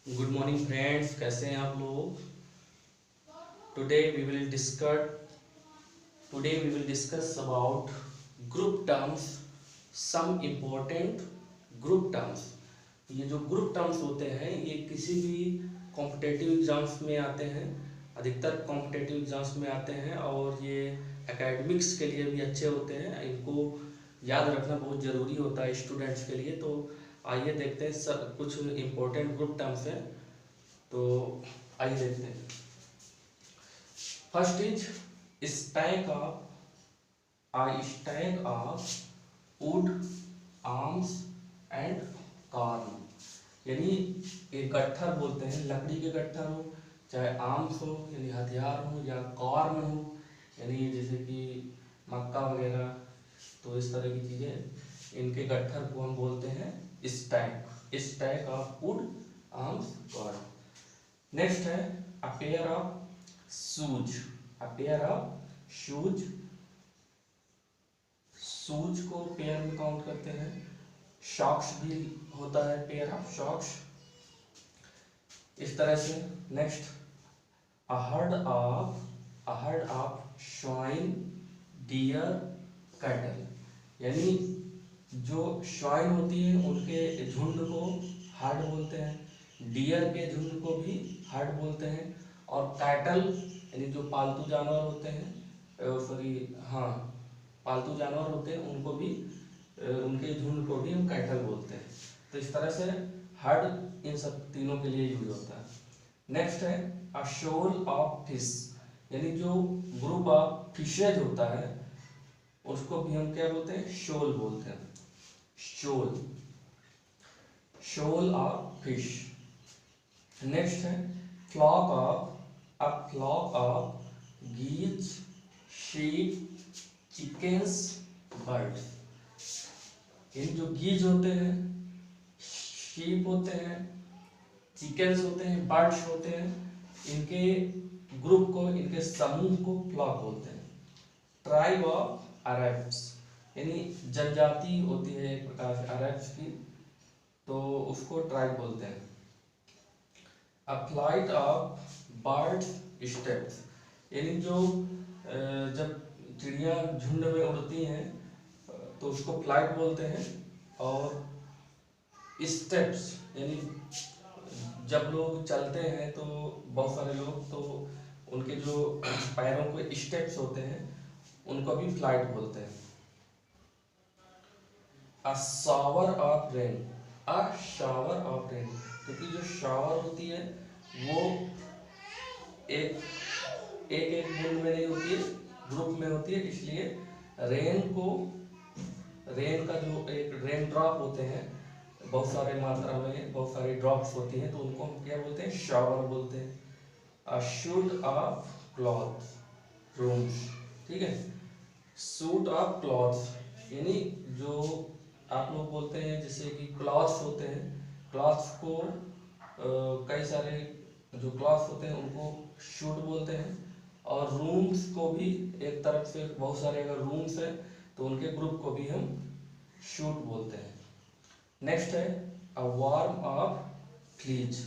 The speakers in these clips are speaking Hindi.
गुड मॉर्निंग फ्रेंड्स, कैसे हैं आप लोग। Today we will discuss about group terms, some important group terms. ये जो ग्रुप टर्म्स होते हैं ये किसी भी कॉम्पिटेटिव एग्जाम्स में आते हैं, अधिकतर कॉम्पिटेटिव एग्जाम्स में आते हैं और ये एकेडमिक्स के लिए भी अच्छे होते हैं। इनको याद रखना बहुत ज़रूरी होता है स्टूडेंट्स के लिए। तो आइए देखते हैं कुछ इम्पोर्टेंट ग्रुप टर्म्स हैं। तो आइए देखते हैं। First is stack of, stack of wood, arms and corn. यानी एक गट्ठर बोलते हैं, लकड़ी के गट्ठर हो, चाहे आर्म्स हो यानी हथियार हो, या कॉर्न हो यानी जैसे कि मक्का वगैरह, तो इस तरह की चीज़ें, इनके गट्ठर को हम बोलते हैं stack. Stack of wood, arms, corn. Next है a pair of shoes. A pair of shoes, shoes को पेयर में काउंट करते हैं। सॉक्स भी होता है, पेयर ऑफ सॉक्स, इस तरह से। Next a herd of swine, deer, cattle. यानी जो स्वाइन होती है उनके झुंड को हर्ड बोलते हैं, डियर के झुंड को भी हर्ड बोलते हैं, और कैटल यानी जो पालतू जानवर होते हैं, सॉरी हाँ, पालतू जानवर होते हैं उनको भी, उनके झुंड को भी हम कैटल बोलते हैं। तो इस तरह से हर्ड इन सब तीनों के लिए यूज होता है। नेक्स्ट है अ शोल ऑफ फिश। यानी जो ग्रुप ऑफ फिशेज होता है उसको भी हम क्या बोलते हैं, शोल बोलते हैं। शोल, शोल ऑफ फिश। नेक्स्ट है flock of, a flock of गीज, sheep, chickens, birds. इन जो गीज होते हैं, शीप होते हैं, चिकन्स होते हैं, बर्ड्स होते हैं, इनके ग्रुप को, इनके समूह को फ्लॉक बोलते हैं। ट्राइब ऑफ अरब्स, यानी जनजाति होती है एक प्रकार से अरब्स की, तो उसको ट्राइब बोलते हैं। A flight of birds, steps. यानी जो जब चिड़िया झुंड में उड़ती हैं तो उसको फ्लाइट बोलते हैं। और स्टेप्स यानी जब लोग चलते हैं तो बहुत सारे लोग, तो उनके जो पैरों के स्टेप्स होते हैं उनको भी फ्लाइट बोलते हैं। A shower of rain, a shower of rain, क्योंकि जो शावर होती है वो एक एक एक बूंद में नहीं होती है, ग्रुप में होती है, इसलिए रेन को, रेन का जो एक रेन ड्रॉप होते हैं, बहुत सारे मात्रा में बहुत सारी ड्रॉप्स होती हैं, तो उनको हम क्या बोलते हैं, शावर बोलते हैं। अ शूट ऑफ क्लॉथ, रूम्स, ठीक है। सूट ऑफ क्लॉथ यानी जो आप लोग बोलते हैं जैसे कि क्लॉथ्स होते हैं, क्लॉथ्स को कई सारे जो क्लॉथ्स होते हैं उनको शूट बोलते हैं। और रूम्स को भी एक तरफ से बहुत सारे अगर रूम्स हैं तो उनके ग्रुप को भी हम शूट बोलते हैं। नेक्स्ट है अ वार्म ऑफ फ्लीज,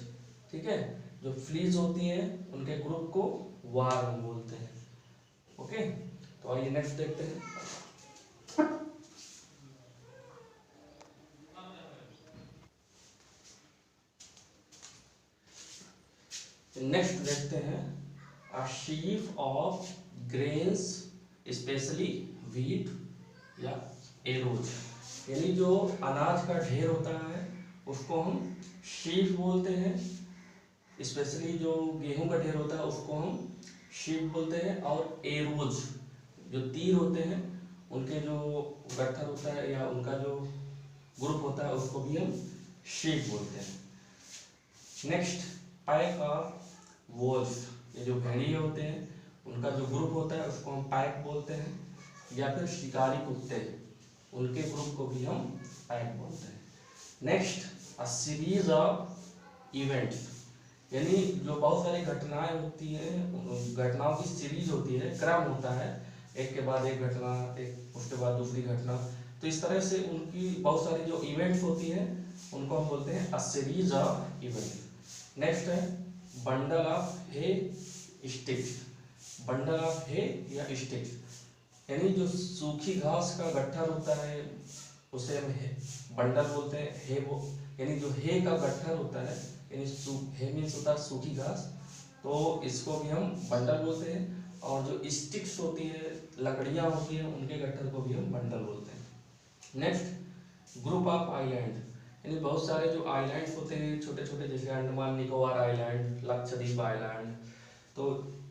ठीक है। जो फ्लीज होती हैं उनके ग्रुप को वार्म बोलते हैं। ओके, तो आइए नेक्स्ट देखते हैं। नेक्स्ट देखते हैं a sheaf of grains, specially wheat या एरोज। यानी जो अनाज का ढेर होता है उसको हम शीफ बोलते हैं, स्पेशली जो गेहूं का ढेर होता है उसको हम शीफ बोलते हैं। और एरोज जो तीर होते हैं उनके जो गट्ठर होता है या उनका जो ग्रुप होता है उसको भी हम शीफ बोलते हैं। नेक्स्ट पैक ऑफ वोल्स, ये जो भेड़िए होते हैं उनका जो ग्रुप होता है उसको हम पैक बोलते हैं। या फिर शिकारी कुत्ते, उनके ग्रुप को भी हम पैक बोलते हैं। Next a series of events, यानी जो बहुत सारी घटनाएं होती हैं, घटनाओं की सीरीज होती है, क्रम होता है, एक के बाद एक घटना, एक उसके बाद दूसरी घटना, तो इस तरह से उनकी बहुत सारी जो इवेंट्स होती हैं उनको हम बोलते हैं a series of events. Next है bundle of hay sticks. Bundle of hay या स्टिक्स यानी जो सूखी घास का गट्ठर होता है उसे हम बंडल बोलते हैं। हे वो यानी जो हे का गट्ठर होता है यानी हे मीन्स होता है सूखी घास, तो इसको भी हम बंडल बोलते हैं। और जो स्टिक्स होती है लकड़ियां होती हैं उनके गट्ठर को भी हम बंडल बोलते हैं। नेक्स्ट ग्रुप ऑफ आइलैंड यानी बहुत सारे जो आइलैंड्स होते हैं छोटे छोटे, जैसे अंडमान निकोबार आइलैंड, लक्षद्वीप आइलैंड, तो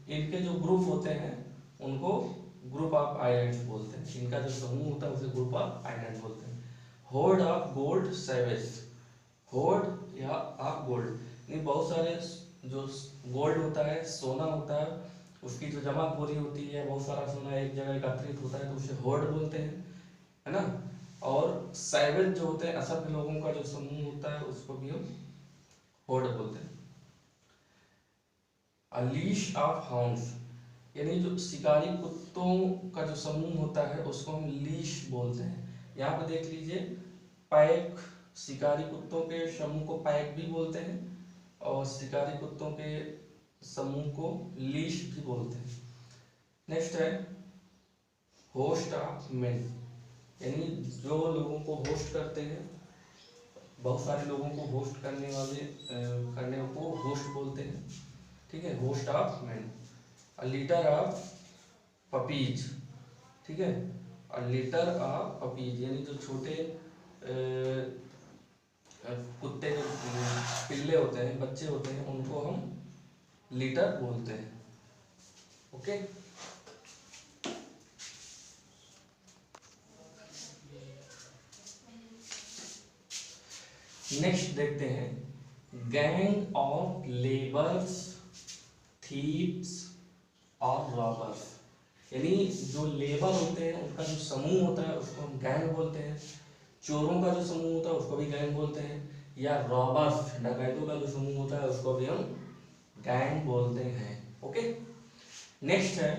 इनके जो ग्रुप होते हैं उनको ग्रुप ऑफ आइलैंड्स बोलते हैं। इनका जो समूह होता है उसे ग्रुप ऑफ आइलैंड बोलते हैं। Hoard of gold savage, hoard या ऑफ गोल्ड यानी बहुत सारे जो गोल्ड होता है, सोना होता है, उसकी जो जमाखोरी होती है, बहुत सारा सोना एक जगह एकत्रित होता है तो उसे होर्ड बोलते हैं, है ना। और सैवेज जो होते हैं असभ्य लोगों का जो समूह होता है उसको भी हम होर्ड बोलते हैं। लीश ऑफ हाउंड्स यानी जो शिकारी कुत्तों का जो समूह होता है उसको हम लीश बोलते हैं। यहाँ पे देख लीजिए पैक, शिकारी कुत्तों के समूह को पैक भी बोलते हैं और शिकारी कुत्तों के समूह को लीश भी बोलते हैं। नेक्स्ट है होस्ट ऑफ मेन यानी जो लोगों को होस्ट करते हैं, बहुत सारे लोगों को होस्ट करने को होस्ट बोलते हैं, ठीक है। Host of main. Litre of puppies, ठीक है। लीटर ऑफ पपीज यानी जो छोटे कुत्ते जो पिल्ले होते हैं, बच्चे होते हैं, उनको हम लीटर बोलते हैं। ओके, नेक्स्ट देखते हैं गैंग ऑफ लेबर्स, थीव्स और रॉबर्स यानी जो लेबर होते हैं उनका जो समूह होता है उसको हम गैंग बोलते हैं। चोरों का जो समूह होता है उसको भी गैंग बोलते हैं, या रॉबर्स डकैतों का जो समूह होता है उसको भी हम गैंग बोलते हैं। ओके, नेक्स्ट है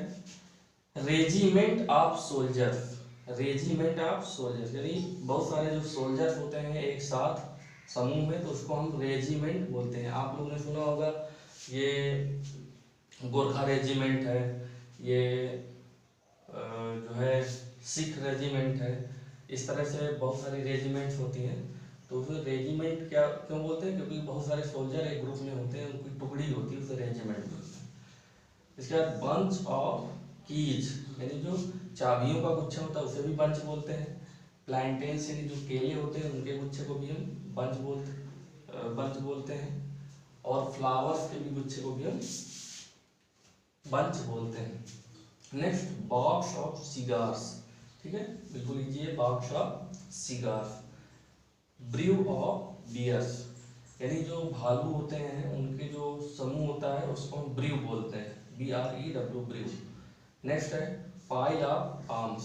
regiment of soldiers. Regiment of soldiers यानी बहुत सारे जो सोल्जर्स होते हैं एक साथ समूह में तो उसको हम रेजिमेंट बोलते हैं। आप लोगों ने सुना होगा ये गोरखा रेजिमेंट है, ये जो है सिख रेजिमेंट है, इस तरह से बहुत सारी रेजिमेंट्स होती हैं। तो उसमें रेजिमेंट क्या क्यों बोलते हैं, क्योंकि बहुत सारे सोल्जर एक ग्रुप में होते हैं, उनकी टुकड़ी होती है, उसे रेजिमेंट बोलते हैं। इसके बाद बंच ऑफ कीज यानी जो चाबियों का गुच्छा होता है उसे भी बंच बोलते हैं। प्लांटेन्स यानी जो केले होते हैं उनके गुच्छे को भी हम बंच बोलते हैं। और फ्लावर्स के भी गुच्छे को भी हम बंच बोलते हैं। नेक्स्ट बॉक्स ऑफ सिगार्स, ठीक है, बिल्कुल लीजिए box of cigars. Brew of beers यानी जो भालू होते हैं उनके जो समूह होता है उसको हम ब्रू बोलते हैं, BREW ब्रू। नेक्स्ट है पाइल ऑफ आर्म्स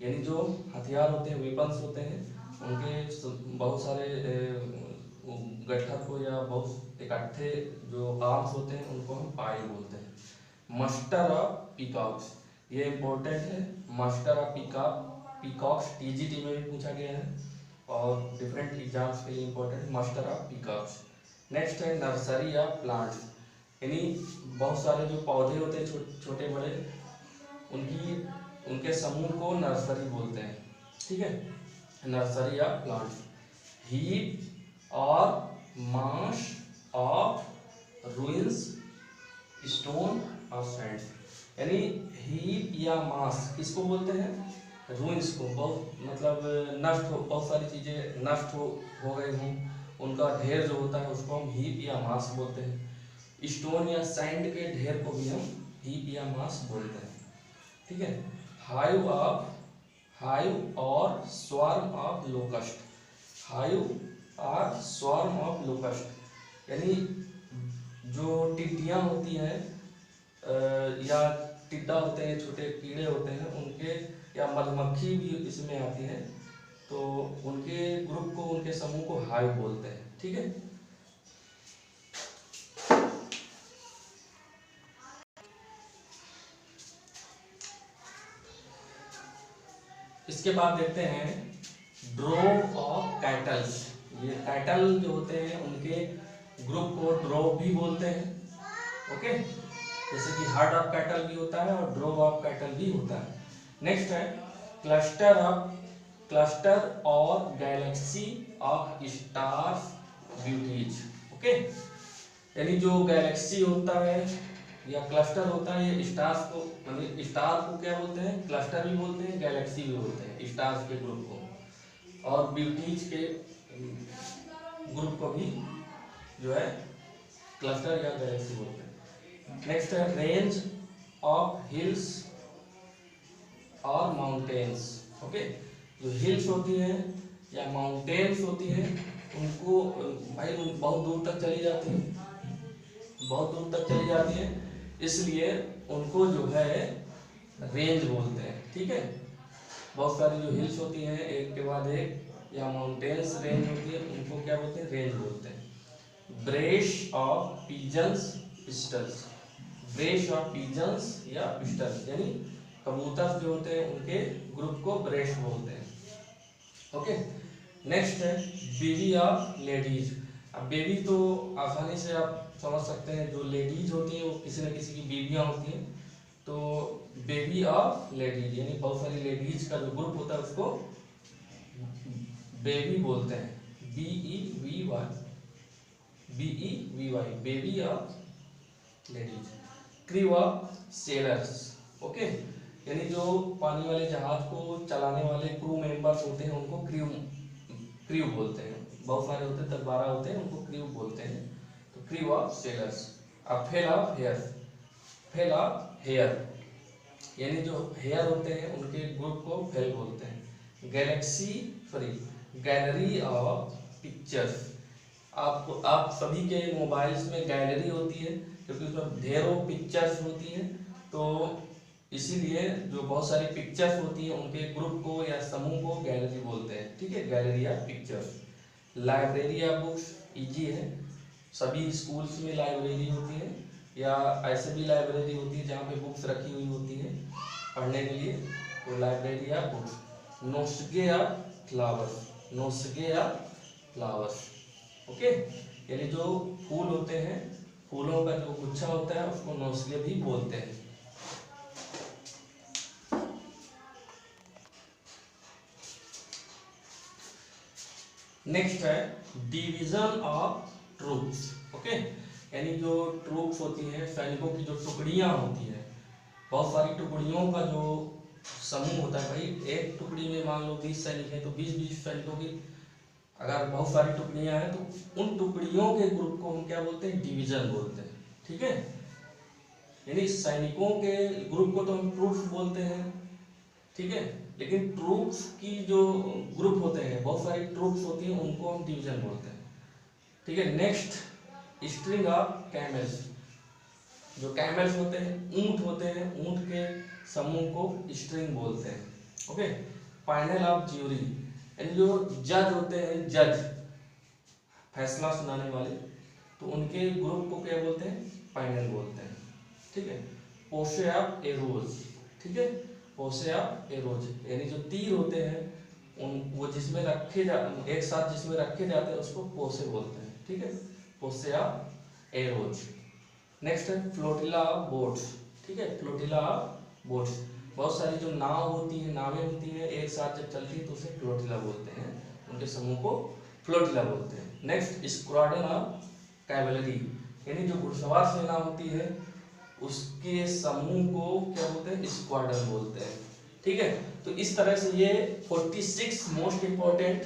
यानी जो हथियार होते हैं, वेपन्स होते हैं, उनके बहुत सारे गट्ठर को या बहुत इकट्ठे जो आर्म्स होते हैं उनको हम पाइल बोलते हैं। मस्टर ऑफ पीकॉक्स ये इंपॉर्टेंट है, मास्टर ऑफ पीकॉक्स TGT में भी पूछा गया है और डिफरेंट एग्जाम्स के लिए important, master of peacocks. Next है नर्सरी ऑफ प्लांट्स यानी बहुत सारे जो पौधे होते हैं छोटे बड़े, उनके समूह को नर्सरी बोलते हैं, ठीक है, नर्सरी ऑफ प्लांट्स। हीप और मास ऑफ रुइंस, स्टोन और सैंड यानी हीप या मास किसको बोलते हैं, रुइंस को, बहुत मतलब नष्ट हो, बहुत सारी चीजें नष्ट हो गई हों, उनका ढेर जो होता है उसको हम हीप या मास बोलते हैं। स्टोन या सैंड के ढेर को भी हम हीप या मास बोलते हैं, ठीक है। हाइव और स्वार्म ऑफ लोकस्ट, हाइव और स्वार्म ऑफ लोकस्ट यानी जो टिड्डियाँ होती हैं या टिड्डा होते हैं, छोटे कीड़े होते हैं, उनके या मधुमक्खी भी इसमें आती है, तो उनके ग्रुप को, उनके समूह को हाइव बोलते हैं, ठीक है। इसके बाद देखते हैं ड्रोव ऑफ कैटल्स। ये कैटल जो होते हैं उनके ग्रुप को ड्रॉप भी बोलते हैं। ओके, जैसे कि हर्ड ऑफ कैटल भी होता है और ड्रॉप ऑफ कैटल भी होता है। नेक्स्ट है क्लस्टर और galaxy of stars beauties. Okay, यानी जो गैलेक्सी होता है या क्लस्टर होता है, ये स्टार्स को, मतलब स्टार को क्या बोलते हैं, क्लस्टर भी बोलते हैं, गैलेक्सी भी बोलते हैं स्टार्स के ग्रुप को, और ब्यूटीज के ग्रुप को भी जो है क्लस्टर या गैलेक्सी बोलते हैं। नेक्स्ट है रेंज ऑफ हिल्स और माउंटेन्स। ओके, जो हिल्स होती हैं या माउंटेन्स होती हैं उनको भाई बहुत दूर तक चली जाती है, बहुत दूर तक चली जाती है, इसलिए उनको जो है रेंज बोलते हैं। ठीक है, बहुत सारी जो हिल्स होती हैं एक के बाद एक या माउंटेन्स रेंज होती है, उनको क्या बोलते हैं, रेंज बोलते हैं। Brace of pigeons pistols, brace of pigeons या पिस्टल्स यानी कबूतर जो होते हैं उनके ग्रुप को ब्रेश बोलते हैं। ओके, नेक्स्ट है बेबी ऑफ लेडीज। अब बेबी तो आसानी से आप समझ सकते हैं, जो लेडीज होती हैं वो किसी न किसी की बीवियां होती हैं, तो बेबी ऑफ लेडीज यानी बहुत सारी लेडीज का जो ग्रुप होता है उसको बेबी बोलते हैं, BEVY, baby of ladies. Crew of sellers. Okay, यानी जो पानी वाले जहाज को चलाने वाले क्रू मेंबर्स होते हैं उनको क्रू बोलते हैं, बहुत सारे होते हैं 10-12 होते हैं, उनको क्रू बोलते हैं, तो क्रू ऑफ सेलर्स। अब फेल ऑफ हेयर यानी जो हेयर होते हैं उनके ग्रुप को फेल बोलते हैं। Gallery of pictures. आप सभी के मोबाइल्स में गैलरी होती है क्योंकि उसमें ढेरों पिक्चर्स होती हैं, तो इसीलिए जो बहुत सारी पिक्चर्स होती हैं उनके ग्रुप को या समूह को गैलरी बोलते हैं। ठीक है, gallery of pictures. Library of books easy है, सभी स्कूल्स में लाइब्रेरी होती है या ऐसे भी लाइब्रेरी होती है जहाँ पे बुक्स रखी हुई होती है पढ़ने के लिए, तो library of books. Nosegay of flowers. Okay, यानी जो फूल होते हैं, फूलों का जो गुच्छा होता है उसको नोस्गे भी बोलते हैं। नेक्स्ट है डिवीजन ऑफ ट्रूप्स। ओके, यानी जो ट्रूप्स होती हैं, सैनिकों की जो टुकड़ियां होती है, बहुत सारी टुकड़ियों का जो समूह होता है, भाई एक टुकड़ी में मान लो 20 सैनिक हैं तो 20-20 सैनिकों की अगर बहुत सारी टुकड़ियां हैं तो उन टुकड़ियों के ग्रुप को हम क्या बोलते हैं, डिवीजन बोलते हैं। ठीक है, यानी सैनिकों के ग्रुप को तो हम ट्रूप्स बोलते हैं, ठीक है, लेकिन ट्रूप्स की जो ग्रुप होते हैं, बहुत सारी ट्रूप्स होती हैं, उनको हम डिवीजन बोलते हैं। ठीक है, नेक्स्ट स्ट्रिंग ऑफ कैमल्स। जो कैमल्स होते हैं, ऊंट होते हैं, ऊंट के समूह को स्ट्रिंग बोलते हैं। ओके, पैनल ऑफ ज्यूरी यानी जो जज होते हैं, जज फैसला सुनाने वाले, तो उनके ग्रुप को क्या बोलते हैं, पैनल बोलते हैं। ठीक है, पोसे ऑफ एरोज। ठीक है, पोसे ऑफ एरोज यानी जो तीर होते हैं उन वो जिसमें रखे एक साथ जिसमें रखे जाते हैं उसको पोसे बोलते हैं। ठीक है, पोसे ऑफ एरोज। नेक्स्ट है फ्लोटिला ऑफ बोट्स। ठीक है, फ्लोटिला ऑफ बोट्स, बहुत सारी जो नाव होती है, नावें होती है, एक साथ जब चलती है तो उसे फ्लोटिला बोलते हैं, उनके समूह को फ्लोटिला बोलते हैं। नेक्स्ट स्क्वाड्रन ऑफ कैवलरी यानी जो घुड़सवार सेना होती है उसके समूह को क्या बोलते हैं, स्क्वाड्रन बोलते हैं। ठीक है, तो इस तरह से ये 46 मोस्ट इंपॉर्टेंट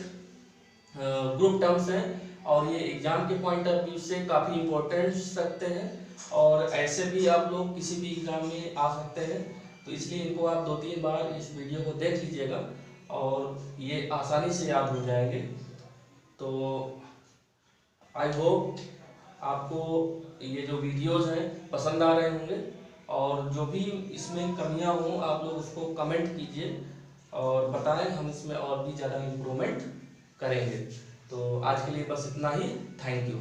ग्रुप टर्म्स हैं और ये एग्जाम के पॉइंट ऑफ व्यू से काफ़ी इंपॉर्टेंस रखते हैं और ऐसे भी आप लोग किसी भी एग्जाम में आ सकते हैं, तो इसलिए इनको आप 2-3 बार इस वीडियो को देख लीजिएगा और ये आसानी से याद हो जाएंगे। तो आई होप आपको ये जो वीडियोज़ हैं पसंद आ रहे होंगे और जो भी इसमें कमियां हों आप लोग उसको कमेंट कीजिए और बताएं, हम इसमें और भी ज़्यादा इम्प्रूवमेंट करेंगे। तो आज के लिए बस इतना ही, थैंक यू।